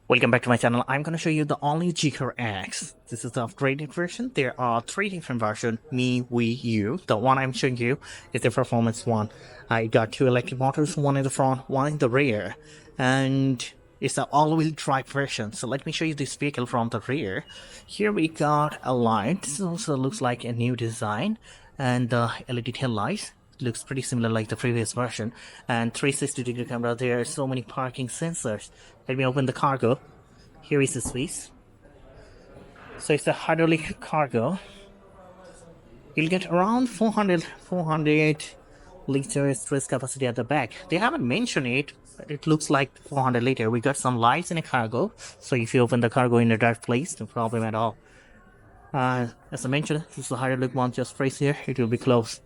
Welcome back to my channel. I'm going to show you the all-new Zeekr X. This is the upgraded version. There are three different versions: me, we, you. The one I'm showing you is the performance one. I got two electric motors, one in the front, one in the rear, and it's the all-wheel drive version. So let me show you this vehicle from the rear. Here we got a light. This also looks like a new design, and the LED tail lights looks pretty similar like the previous version, and 360-degree camera. There are so many parking sensors. Let me open the cargo. Here is the space. So it's a hydraulic cargo. You'll get around 400 liters space capacity at the back. They haven't mentioned it, but it looks like 400 liter. We got some lights in a cargo, so if you open the cargo in a dark place, no problem at all. As I mentioned, this is the hydraulic one. Just press here, it will be closed.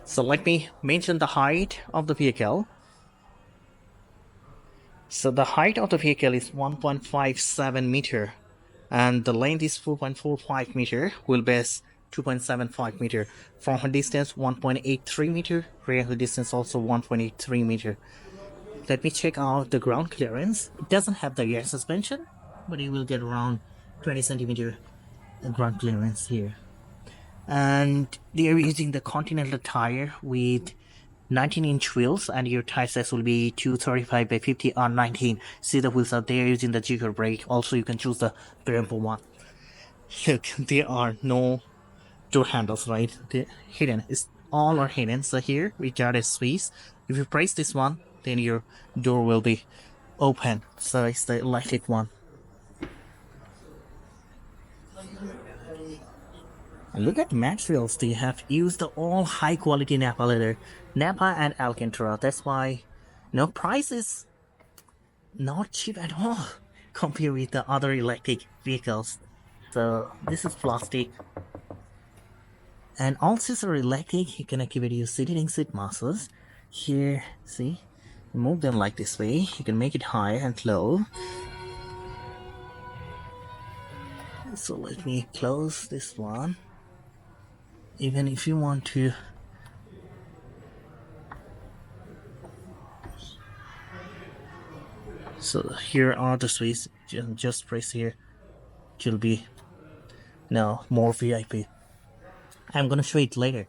So let me mention the height of the vehicle. So the height of the vehicle is 1.57 meter, and the length is 4.45 meter, wheelbase 2.75 meter, front wheel distance 1.83 meter, rear wheel distance also 1.83 meter. Let me check out the ground clearance. It doesn't have the air suspension, but you will get around 20 centimeter ground clearance here. And they are using the Continental tire with 19-inch wheels, and your tire size will be 235 by 50 or 19. See the wheels out there using the Zeekr brake. Also, you can choose the variable one. Look, there are no door handles, right? They're hidden. It's all are hidden. So here we got a space. If you press this one, then your door will be open. So it's the electric one. Look at the materials. They have used the all high quality Napa leather, Napa and Alcantara. That's why price is not cheap at all compared with the other electric vehicles. So this is plastic, and all seats are electric. You can activate your seating seat muscles. Here, see, move them like this way. You can make it high and low. So let me close this one. Even if you want to so here are the switches. Just press here, it will be now more VIP. I'm gonna show it later.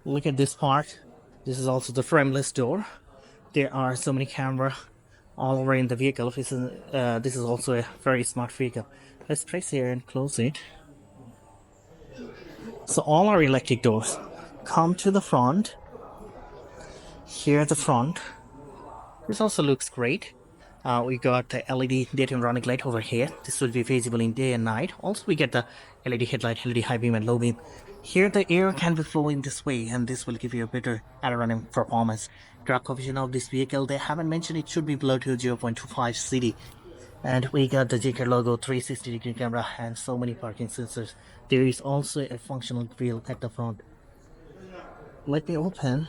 Look at this part. This is also the frameless door. There are so many cameras all over in the vehicle. This is also a very smart vehicle. Let's press here and close it. So all our electric doors come to the front. Here at the front. This also looks great. We got the LED daytime running light over here. This will be visible in day and night. Also we get the LED headlight, LED high beam and low beam. Here the air can be flowing this way, and this will give you a better aerodynamic performance. Drag coefficient of this vehicle, they haven't mentioned it, should be below to 0.25 CD. And we got the Zeekr logo, 360-degree camera, and so many parking sensors. There is also a functional grill at the front. Let me open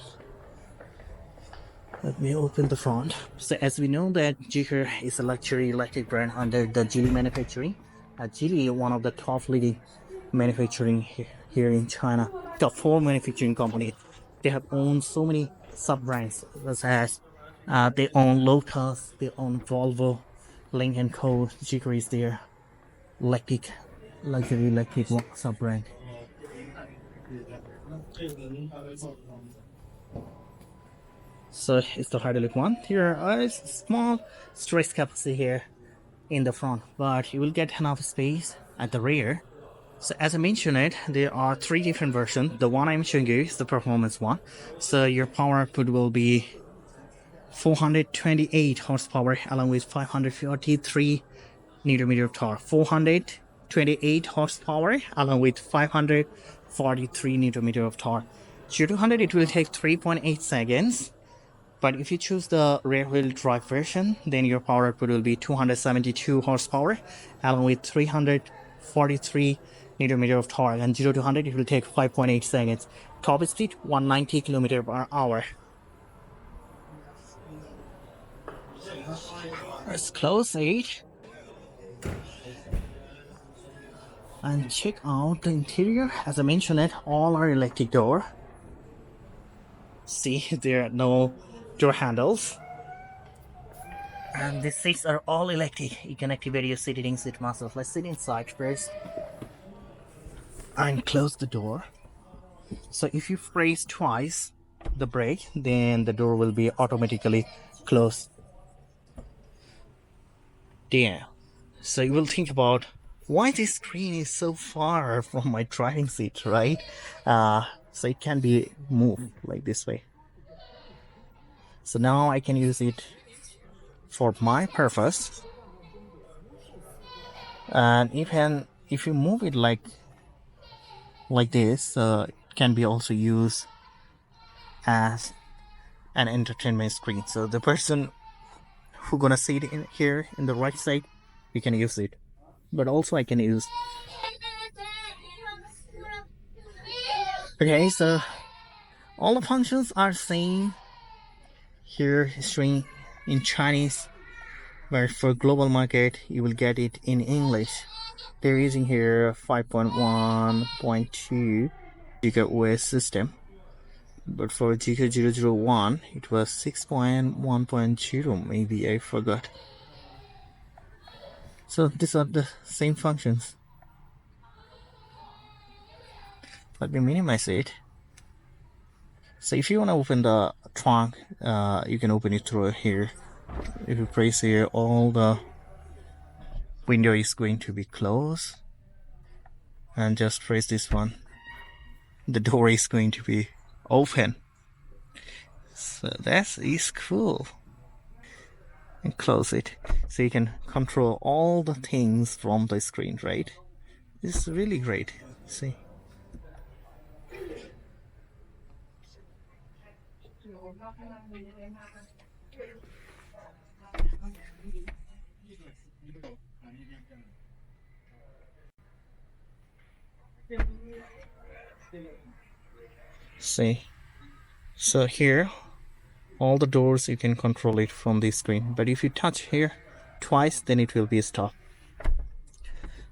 the front. So as we know that Zeekr is a luxury electric brand under the Geely manufacturing. Geely, one of the top leading manufacturing here in China. Top 4 manufacturing company. They have owned so many sub-brands, such as they own Lotus, they own Volvo, Link & Co. Zeekr is their luxury electric sub-brand. So it's the hydraulic one. Here is small stress capacity here in the front, but you will get enough space at the rear. So as I mentioned it, there are 3 different versions. The one I'm showing you is the performance one. So your power output will be 428 horsepower along with 543 Nm of torque. 428 horsepower along with 543 Nm of torque. 0 to 100 it will take 3.8 seconds. But if you choose the rear wheel drive version, then your power output will be 272 horsepower along with 343 Nm of torque, and 0 to 100 it will take 5.8 seconds. Top speed 190 km per hour. Let's close it and check out the interior. As I mentioned it, all are electric door. See, there are no door handles. And these seats are all electric. You can activate your seating seat master. Let's sit inside first and close the door. So if you press twice the brake, then the door will be automatically closed. There. So you will think about why this screen is so far from my driving seat, right? So it can be moved like this way. So now I can use it for my purpose. And even if you move it like this, it can be also used as an entertainment screen. So the person who gonna sit in here in the right side, we can use it. But also I can use. Okay, so all the functions are same. Here showing in Chinese, but for global market you will get it in English. They're using here 5.1.2 Zeekr OS system, but for Zeekr 001 it was 6.1.0, maybe, I forgot. So these are the same functions. Let me minimize it. So if you want to open the trunk, you can open it through here. If you press here, all the window is going to be closed, and just press this one, the door is going to be open. So that is cool. And close it, so you can control all the things from the screen, right? This is really great. See, so here all the doors you can control it from the screen, but if you touch here twice, then it will be stopped.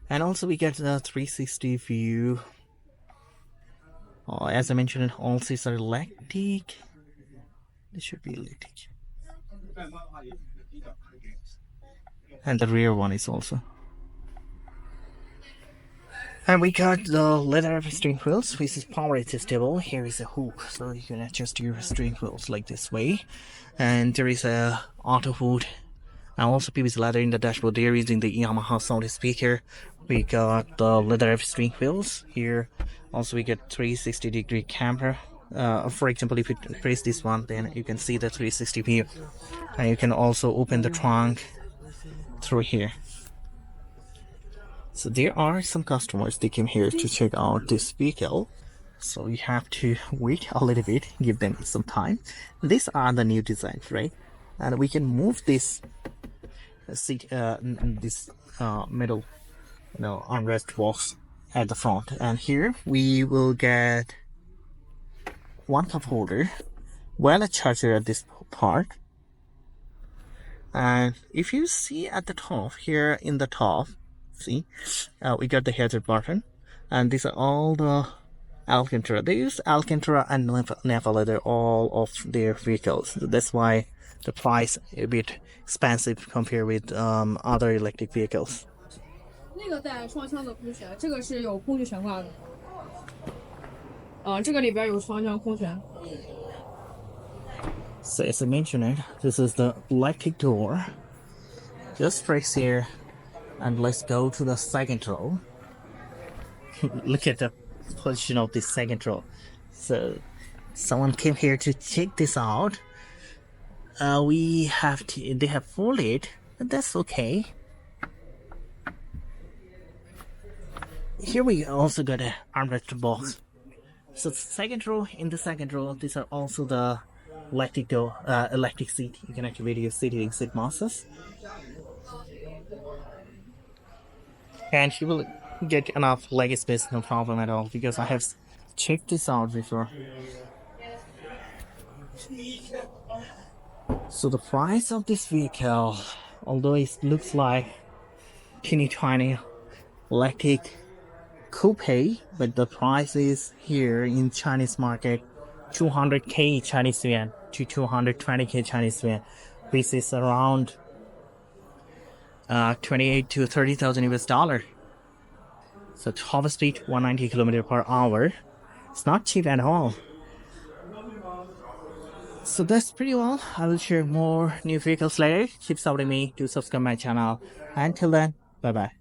And also we get the 360 view. As I mentioned, all seats are electric. This should be electric. And the rear one is also. And we got the leather steering wheels, which is power adjustable. Here is a hook, so you can adjust your steering wheels like this way. And there is a auto hold, and also PVC leather in the dashboard. They're using the Yamaha sound speaker. We got the leather steering wheels here. Also we get 360-degree camera. For example, if you press this one, then you can see the 360 view. And you can also open the trunk through here. So there are some customers, they came here to check out this vehicle, so you have to wait a little bit, give them some time. These are the new designs, right? And we can move this seat, this middle, armrest box at the front. And here we will get one cup holder, wireless charger at this part. And if you see at the top, here in the top, see, we got the hazard button, and these are all the Alcantara. They use Alcantara and Napa leather all of their vehicles. So that's why the price a bit expensive compared with other electric vehicles. 那个带双腔的空悬，这个是有空气悬挂的。这个里边有双腔空悬。So as I mentioned, this is the electric door. Just press here. And let's go to the second row. Look at the position of the second row. So someone came here to check this out. They have folded, but that's okay. Here we also got an armrest box. So second row, in the second row, these are also the electric door, electric seat. You can activate your seating seat masters. And you will get enough leg space, no problem at all, because I have checked this out before. So the price of this vehicle, although it looks like teeny tiny electric coupe, but the price is here in Chinese market 200k Chinese yuan to 220k Chinese yuan, which is around 28 to 30,000 US dollar. So top speed 190 kilometer per hour. It's not cheap at all. So that's pretty well. I will share more new vehicles later. Keep supporting me. Do subscribe my channel. Until then, bye bye.